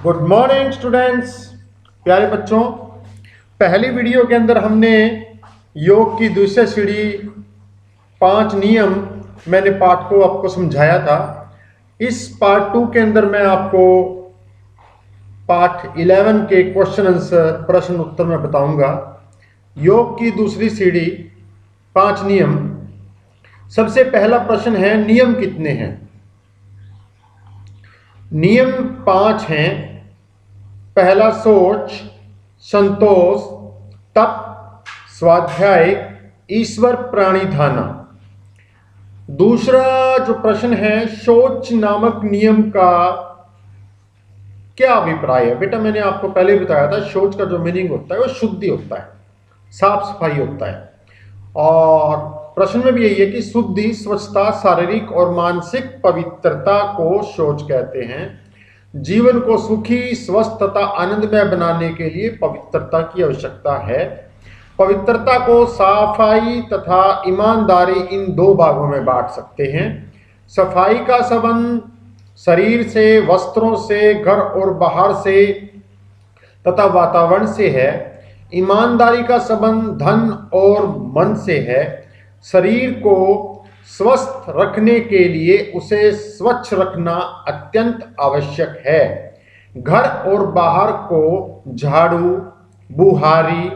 Good morning students, प्यारे बच्चों। पहली वीडियो के अंदर हमने योग की दूसरी सीढ़ी 5 नियम मैंने पार्ट को आपको समझाया था। इस पार्ट 2 के अंदर मैं आपको पार्ट 11 के क्वेश्चन आंसर प्रश्न उत्तर में बताऊंगा। योग की दूसरी सीढ़ी 5 नियम। सबसे पहला प्रश्न है, नियम कितने हैं? नियम 5 हैं। पहला सोच, संतोष, तप, स्वाध्याय, ईश्वर प्राणिधाना। दूसरा जो प्रश्न है, शौच नामक नियम का क्या अभिप्राय है? बेटा मैंने आपको पहले बताया था, शौच का जो मीनिंग होता है वो शुद्धि होता है, साफ सफाई होता है। और प्रश्न में भी यही है कि शुद्धि, स्वच्छता, शारीरिक और मानसिक पवित्रता को शौच कहते हैं। जीवन को सुखी, स्वस्थ तथा आनंदमय बनाने के लिए पवित्रता की आवश्यकता है। पवित्रता को सफाई तथा ईमानदारी इन दो भागों में बांट सकते हैं। सफाई का संबंध शरीर से, वस्त्रों से, घर और बाहर से तथा वातावरण से है। ईमानदारी का संबंध धन और मन से है। शरीर को स्वस्थ रखने के लिए उसे स्वच्छ रखना अत्यंत आवश्यक है। घर और बाहर को झाड़ू, बुहारी,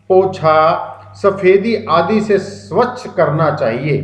पोछा, सफेदी आदि से स्वच्छ करना चाहिए।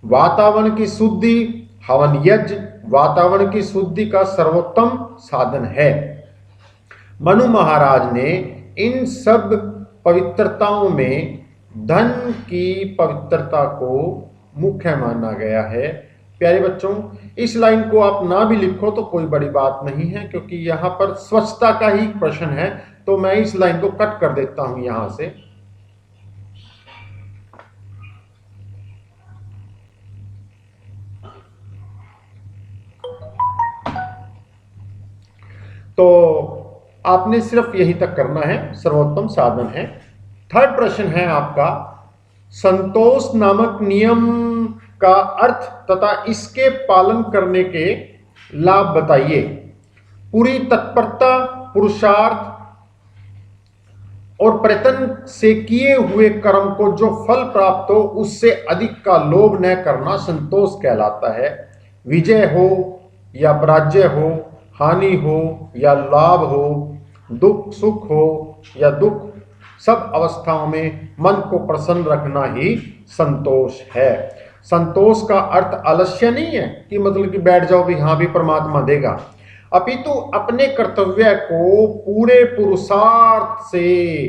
वातावरण की शुद्धि, हवन यज्ञ वातावरण की शुद्धि का सर्वोत्तम साधन है। मनु महाराज ने इन सब पवित्रताओं में धन की पवित्रता को मुख्य माना गया है। प्यारे बच्चों, इस लाइन को आप ना भी लिखो तो कोई बड़ी बात नहीं है, क्योंकि यहाँ पर स्वच्छता का ही प्रश्न है, तो मैं इस लाइन को कट कर देता हूं यहां से। तो आपने सिर्फ यहीं तक करना है, सर्वोत्तम साधन है। थर्ड प्रश्न है आपका, संतोष नामक नियम का अर्थ तथा इसके पालन करने के लाभ बताइए। पूरी तत्परता, पुरुषार्थ और प्रयत्न से किए हुए कर्म को जो फल प्राप्त हो उससे अधिक का लोभ न करना संतोष कहलाता है। विजय हो या पराजय हो, हानि हो या लाभ हो, दुख सुख हो या दुख, सब अवस्थाओं में मन को प्रसन्न रखना ही संतोष है। संतोष का अर्थ आलस्य नहीं है कि मतलब कि बैठ जाओ भी, हाँ भी परमात्मा देगा, अपितु अपने कर्तव्य को पूरे पुरुषार्थ से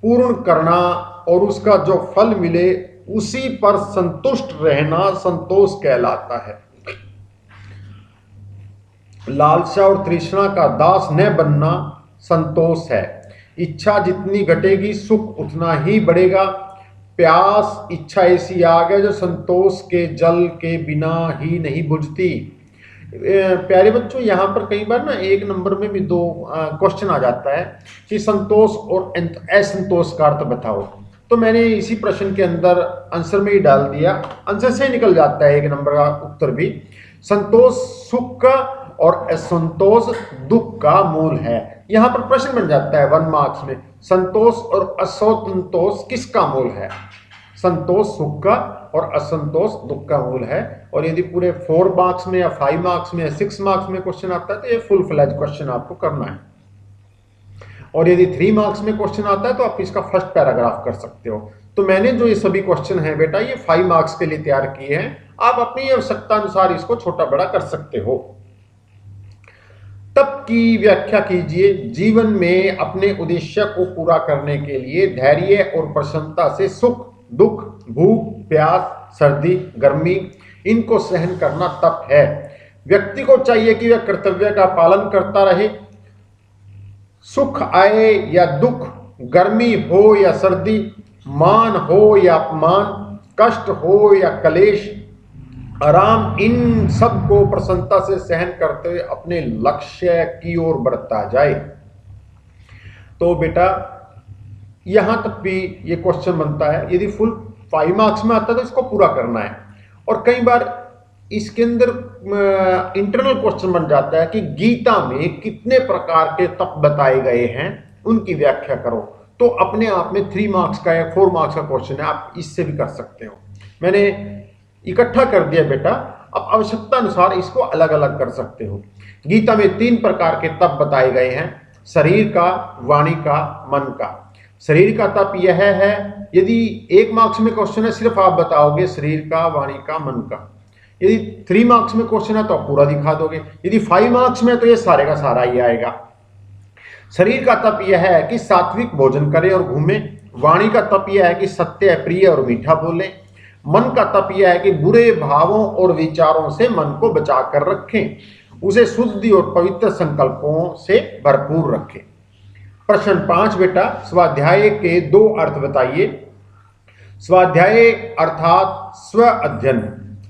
पूर्ण करना और उसका जो फल मिले उसी पर संतुष्ट रहना संतोष कहलाता है। लालसा और तृष्णा का दास न बनना संतोष है। इच्छा जितनी घटेगी सुख उतना ही बढ़ेगा। प्यास इच्छा ऐसी आग है जो संतोष के जल के बिना ही नहीं बुझती। प्यारे बच्चों, यहाँ पर कई बार ना एक नंबर में भी दो क्वेश्चन आ जाता है कि संतोष और असंतोष का अर्थ बताओ। तो मैंने इसी प्रश्न के अंदर आंसर में ही डाल दिया, आंसर से निकल जाता है एक नंबर का उत्तर भी। संतोष सुख का और असंतोष दुख का मूल है। यहाँ पर प्रश्न बन जाता है 1 मार्क्स में, संतोष और असंतोष किसका मूल है? संतोष सुख का और असंतोष दुख का मूल है। और यदि पूरे 4 मार्क्स में या 5 मार्क्स में या 6 मार्क्स में क्वेश्चन आता है तो ये फुल फ्लैज क्वेश्चन आपको करना है। और यदि 3 मार्क्स में क्वेश्चन आता है तो आप इसका फर्स्ट पैराग्राफ कर सकते हो। तो मैंने जो ये सभी क्वेश्चन है बेटा ये 5 मार्क्स के लिए तैयार किए हैं। आप अपनी आवश्यकता अनुसार इसको छोटा बड़ा कर सकते हो। तप की व्याख्या कीजिए। जीवन में अपने उद्देश्य को पूरा करने के लिए धैर्य और प्रसन्नता से सुख दुख, भूख प्यास, सर्दी गर्मी इनको सहन करना तप है। व्यक्ति को चाहिए कि वह कर्तव्य का पालन करता रहे। सुख आए या दुख, गर्मी हो या सर्दी, मान हो या अपमान, कष्ट हो या क्लेश, आराम, इन सब को प्रसन्नता से सहन करते हुए अपने लक्ष्य की ओर बढ़ता जाए। तो बेटा यहां तक भी ये क्वेश्चन बनता है। यदि फुल 5 मार्क्स में आता है तो इसको पूरा करना है। और कई बार इसके अंदर इंटरनल क्वेश्चन बन जाता है कि गीता में कितने प्रकार के तप बताए गए हैं, उनकी व्याख्या करो। तो अपने आप में 3 मार्क्स का या 4 मार्क्स का क्वेश्चन है, आप इससे भी कर सकते हो। मैंने इकट्ठा कर दिया बेटा, अब आवश्यकता अनुसार इसको अलग अलग कर सकते हो। गीता में 3 प्रकार के तप बताए गए हैं, शरीर का, वाणी का, मन का। शरीर का तप यह है, यदि 1 मार्क्स में क्वेश्चन है सिर्फ आप बताओगे शरीर का, वाणी का, मन का। यदि 3 मार्क्स में क्वेश्चन है तो आप पूरा दिखा दोगे। यदि 5 मार्क्स में तो ये सारे का सारा ही आएगा। शरीर का तप यह है कि सात्विक भोजन करें और घूमें। वाणी का तप यह है कि सत्य, प्रिय और मीठा बोलें। मन का तप यह है कि बुरे भावों और विचारों से मन को बचा कर रखें, उसे शुद्धि और पवित्र संकल्पों से भरपूर रखें। प्रश्न 5 बेटा, स्वाध्याय के 2 अर्थ बताइए। स्वाध्याय अर्थात स्व अध्ययन,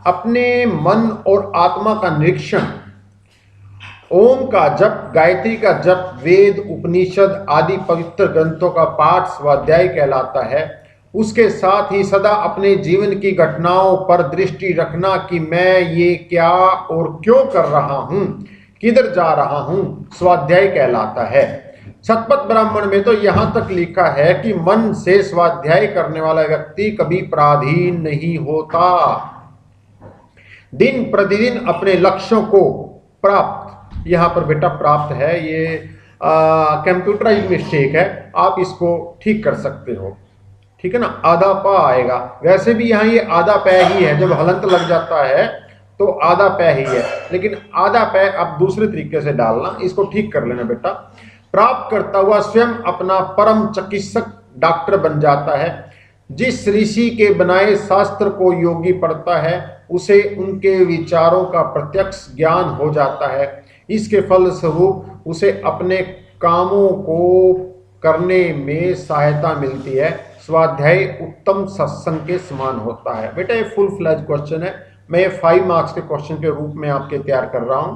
अपने मन और आत्मा का निरीक्षण। ओम का जप, गायत्री का जप, वेद, उपनिषद आदि पवित्र ग्रंथों का पाठ स्वाध्याय कहलाता है। उसके साथ ही सदा अपने जीवन की घटनाओं पर दृष्टि रखना कि मैं ये क्या और क्यों कर रहा हूं, किधर जा रहा हूं, स्वाध्याय कहलाता है। शतपथ ब्राह्मण में तो यहां तक लिखा है कि मन से स्वाध्याय करने वाला व्यक्ति कभी पराधीन नहीं होता। दिन प्रतिदिन अपने लक्ष्यों को प्राप्त, यहां पर बेटा प्राप्त है, ये कंप्यूटराइज मिस्टेक है, आप इसको ठीक कर सकते हो, ठीक है ना। आधा पा आएगा, वैसे भी यहाँ ये आधा पै ही है, जब हलंत लग जाता है तो आधा पै ही है, लेकिन आधा पै आप दूसरे तरीके से डालना, इसको ठीक कर लेना बेटा। प्राप्त करता हुआ स्वयं अपना परम चिकित्सक डॉक्टर बन जाता है। जिस ऋषि के बनाए शास्त्र को योगी पढ़ता है उसे उनके विचारों का प्रत्यक्ष ज्ञान हो जाता है। इसके फलस्वरूप उसे अपने कामों को करने में सहायता मिलती है। स्वाध्याय उत्तम सत्संग के समान होता है। बेटा ये फुल फ्लैज क्वेश्चन है, मैं ये 5 मार्क्स के क्वेश्चन के रूप में आपके तैयार कर रहा हूं।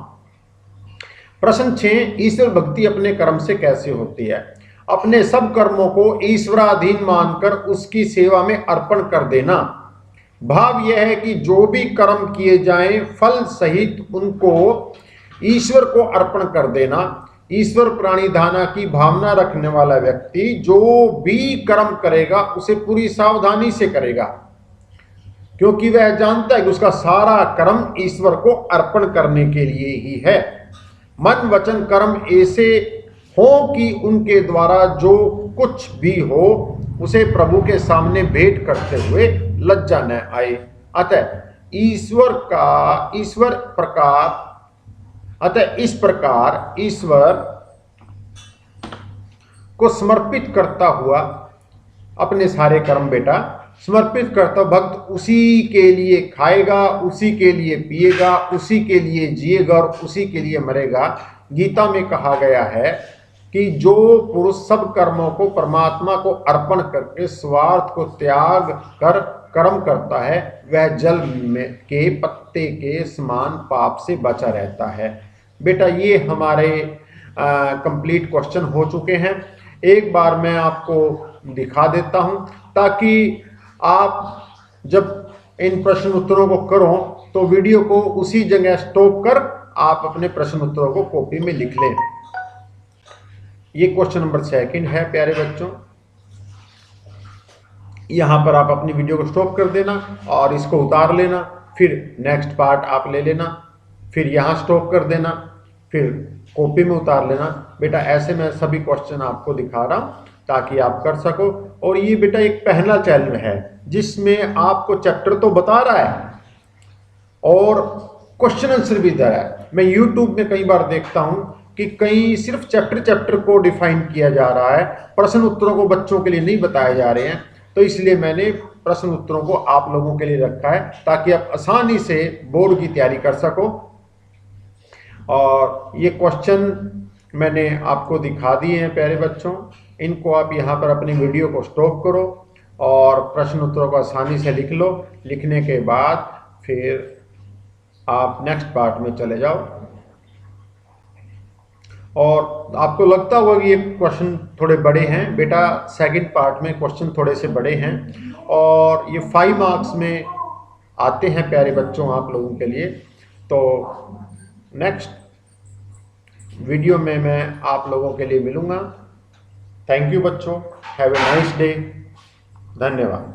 प्रश्न 6, ईश्वर भक्ति अपने कर्म से कैसे होती है। अपने सब कर्मों को ईश्वराधीन मानकर उसकी सेवा में अर्पण कर देना। भाव यह है कि जो भी कर्म किए जाएं फल सहित उनको ईश्वर को अर्पण कर देना। ईश्वर प्राणिधाना की भावना रखने वाला व्यक्ति जो भी कर्म करेगा उसे पूरी सावधानी से करेगा, क्योंकि वह जानता है कि उसका सारा कर्म ईश्वर को अर्पण करने के लिए ही है। मन वचन कर्म ऐसे हो कि उनके द्वारा जो कुछ भी हो उसे प्रभु के सामने भेंट करते हुए लज्जा न आए। अतः इस प्रकार ईश्वर को समर्पित करता हुआ अपने सारे कर्म बेटा समर्पित करता भक्त उसी के लिए खाएगा, उसी के लिए पिएगा, उसी के लिए जिएगा और उसी के लिए मरेगा। गीता में कहा गया है कि जो पुरुष सब कर्मों को परमात्मा को अर्पण करके स्वार्थ को त्याग कर कर्म करता है वह जल में के पत्ते के समान पाप से बचा रहता है। बेटा ये हमारे कंप्लीट क्वेश्चन हो चुके हैं। एक बार मैं आपको दिखा देता हूं ताकि आप जब इन प्रश्न उत्तरों को करो तो वीडियो को उसी जगह स्टॉप कर आप अपने प्रश्न उत्तरों को कॉपी में लिख लें। ये क्वेश्चन नंबर 2 है प्यारे बच्चों। यहां पर आप अपनी वीडियो को स्टॉप कर देना और इसको उतार लेना, फिर नेक्स्ट पार्ट आप ले लेना, फिर यहां स्टॉप कर देना, फिर कॉपी में उतार लेना। बेटा ऐसे मैं सभी क्वेश्चन आपको दिखा रहा हूं ताकि आप कर सको। और ये बेटा एक पहला चैनल है जिसमें आपको चैप्टर तो बता रहा है और क्वेश्चन आंसर भी दे रहा है। मैं यूट्यूब में कई बार देखता हूं कि कहीं सिर्फ चैप्टर को डिफाइन किया जा रहा है, प्रश्न उत्तरों को बच्चों के लिए नहीं बताए जा रहे हैं। तो इसलिए मैंने प्रश्न उत्तरों को आप लोगों के लिए रखा है ताकि आप आसानी से बोर्ड की तैयारी कर सको। और ये क्वेश्चन मैंने आपको दिखा दिए हैं प्यारे बच्चों, इनको आप यहाँ पर अपनी वीडियो को स्टॉप करो और प्रश्न उत्तरों को आसानी से लिख लो। लिखने के बाद फिर आप नेक्स्ट पार्ट में चले जाओ। और आपको लगता होगा कि ये क्वेश्चन थोड़े बड़े हैं, बेटा सेकंड पार्ट में क्वेश्चन थोड़े से बड़े हैं और ये 5 मार्क्स में आते हैं प्यारे बच्चों आप लोगों के लिए। तो नेक्स्ट वीडियो में मैं आप लोगों के लिए मिलूँगा। थैंक यू बच्चों, हैव ए नाइस डे, धन्यवाद।